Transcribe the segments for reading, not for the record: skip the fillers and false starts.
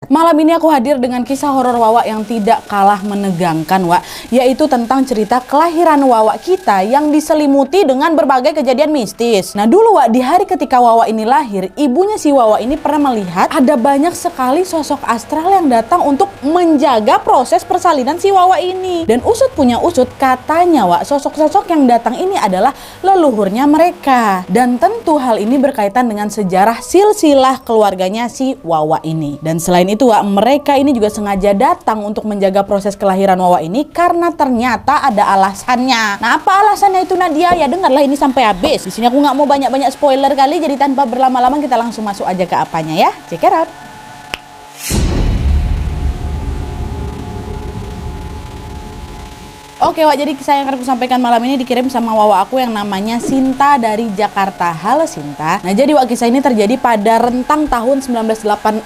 Malam ini aku hadir dengan kisah horor Wawa yang tidak kalah menegangkan, Wak, yaitu tentang cerita kelahiran Wawa kita yang diselimuti dengan berbagai kejadian mistis. Nah dulu, Wak, di hari ketika Wawa ini lahir, ibunya si Wawa ini pernah melihat ada banyak sekali sosok astral yang datang untuk menjaga proses persalinan si Wawa ini. Dan usut punya usut, katanya, Wak, sosok-sosok yang datang ini adalah leluhurnya mereka. Dan tentu hal ini berkaitan dengan sejarah silsilah keluarganya si Wawa ini. Dan selain itu, Wak, mereka ini juga sengaja datang untuk menjaga proses kelahiran Wawa ini karena ternyata ada alasannya. Nah, apa alasannya itu, Nadia? Ya dengarlah ini sampai habis. Di sini aku nggak mau banyak-banyak spoiler kali, jadi tanpa berlama-lama kita langsung masuk aja ke apanya ya. Check it out. Oke, Wak, jadi kisah yang akan aku sampaikan malam ini dikirim sama Wawa aku yang namanya Sinta dari Jakarta. Halo Sinta. Nah jadi, Wak, kisah ini terjadi pada rentang tahun 1998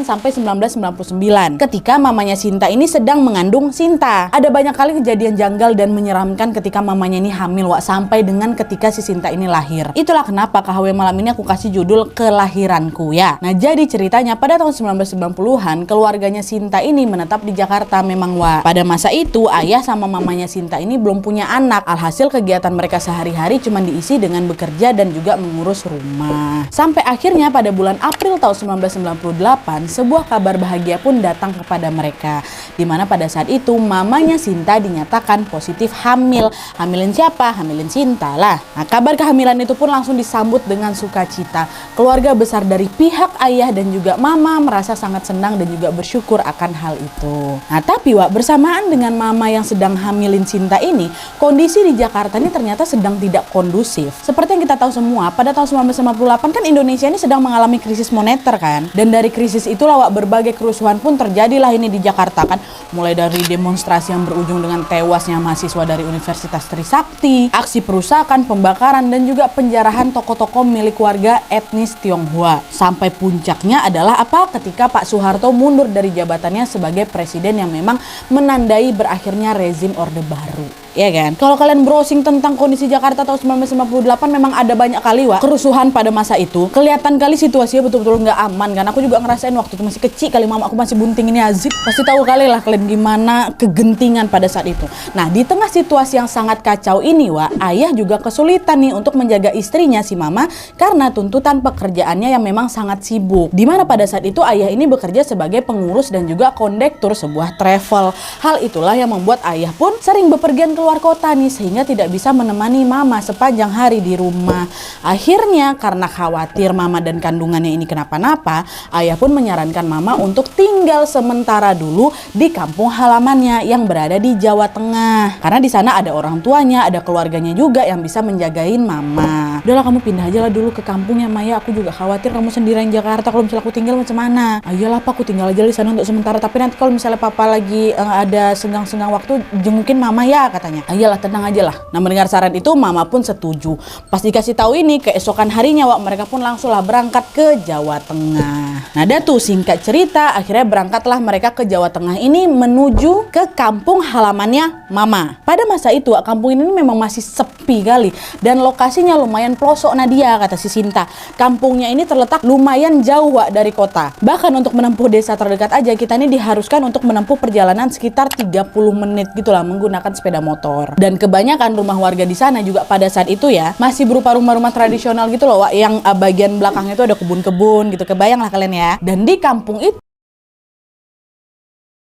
sampai 1999 ketika mamanya Sinta ini sedang mengandung Sinta. Ada banyak kali kejadian janggal dan menyeramkan ketika mamanya ini hamil, Wak, sampai dengan ketika si Sinta ini lahir. Itulah kenapa KHW malam ini aku kasih judul Kelahiranku ya. Nah jadi ceritanya pada tahun 1990-an keluarganya Sinta ini menetap di Jakarta memang, Wak. Pada masa itu ayah sama mamanya Sinta ini belum punya anak. Alhasil kegiatan mereka sehari-hari cuma diisi dengan bekerja dan juga mengurus rumah. Sampai akhirnya pada bulan April tahun 1998 sebuah kabar bahagia pun datang kepada mereka. Dimana pada saat itu mamanya Sinta dinyatakan positif hamil. Hamilin siapa? Hamilin Sinta lah. Nah kabar kehamilan itu pun langsung disambut dengan sukacita. Keluarga besar dari pihak ayah dan juga mama merasa sangat senang dan juga bersyukur akan hal itu. Nah tapi, Wak, bersamaan dengan mama yang sedang hamilin Sinta ini, kondisi di Jakarta ini ternyata sedang tidak kondusif. Seperti yang kita tahu semua, pada tahun 1998 kan Indonesia ini sedang mengalami krisis moneter kan. Dan dari krisis itulah, Wak, berbagai kerusuhan pun terjadilah ini di Jakarta kan. Mulai dari demonstrasi yang berujung dengan tewasnya mahasiswa dari Universitas Trisakti, aksi perusakan, pembakaran, dan juga penjarahan tokoh-tokoh milik warga etnis Tionghoa. Sampai puncaknya adalah apa? Ketika Pak Soeharto mundur dari jabatannya sebagai presiden yang memang menandai berakhirnya rezim Orde Baru. Ya kan? Kalau kalian browsing tentang kondisi Jakarta tahun 1998 memang ada banyak kali, Wak, kerusuhan pada masa itu. Kelihatan kali situasinya betul-betul nggak aman kan. Aku juga ngerasain waktu itu masih kecil kali, mama aku masih bunting ini Azib. Pasti tahu kali lah kalian gimana kegentingan pada saat itu. Nah, di tengah situasi yang sangat kacau ini, Wak, ayah juga kesulitan nih untuk menjaga istrinya si mama karena tuntutan pekerjaannya yang memang sangat sibuk. Dimana pada saat itu ayah ini bekerja sebagai pengurus dan juga kondektur sebuah travel. Hal itulah yang membuat ayah pun sering bepergian keluar kota nih sehingga tidak bisa menemani mama sepanjang hari di rumah. Akhirnya karena khawatir mama dan kandungannya ini kenapa-napa, ayah pun menyarankan mama untuk tinggal sementara dulu di kampung halamannya yang berada di Jawa Tengah. Karena di sana ada orang tuanya, ada keluarganya juga yang bisa menjagain mama. Udahlah kamu pindah aja lah dulu ke kampungnya, Maya. Aku juga khawatir kamu sendirian di Jakarta. Kalau misalnya aku tinggal macam mana? Ayolah, Pak, aku tinggal aja di sana untuk sementara. Tapi nanti kalau misalnya papa lagi ada senggang-senggang waktu, jengukin mama ya, katanya. Ayolah, tenang aja lah. Nah mendengar saran itu mama pun setuju. Pas dikasih tahu ini, keesokan harinya, Wak, mereka pun langsung lah berangkat ke Jawa Tengah. Nah dah tuh singkat cerita, akhirnya berangkatlah mereka ke Jawa Tengah ini menuju ke kampung halamannya mama. Pada masa itu, Wak, kampung ini memang masih sepi kali dan lokasinya lumayan pelosok, Nadia, kata si Sinta. Kampungnya ini terletak lumayan jauh, Wak, dari kota. Bahkan untuk menempuh desa terdekat aja kita ini diharuskan untuk menempuh perjalanan sekitar 30 menit gitulah menggunakan sepeda motor. Dan kebanyakan rumah warga di sana juga pada saat itu ya masih berupa rumah-rumah tradisional gitu loh, Wak, yang bagian belakangnya itu ada kebun-kebun gitu. Kebayang lah kalian ya. Dan di kampung itu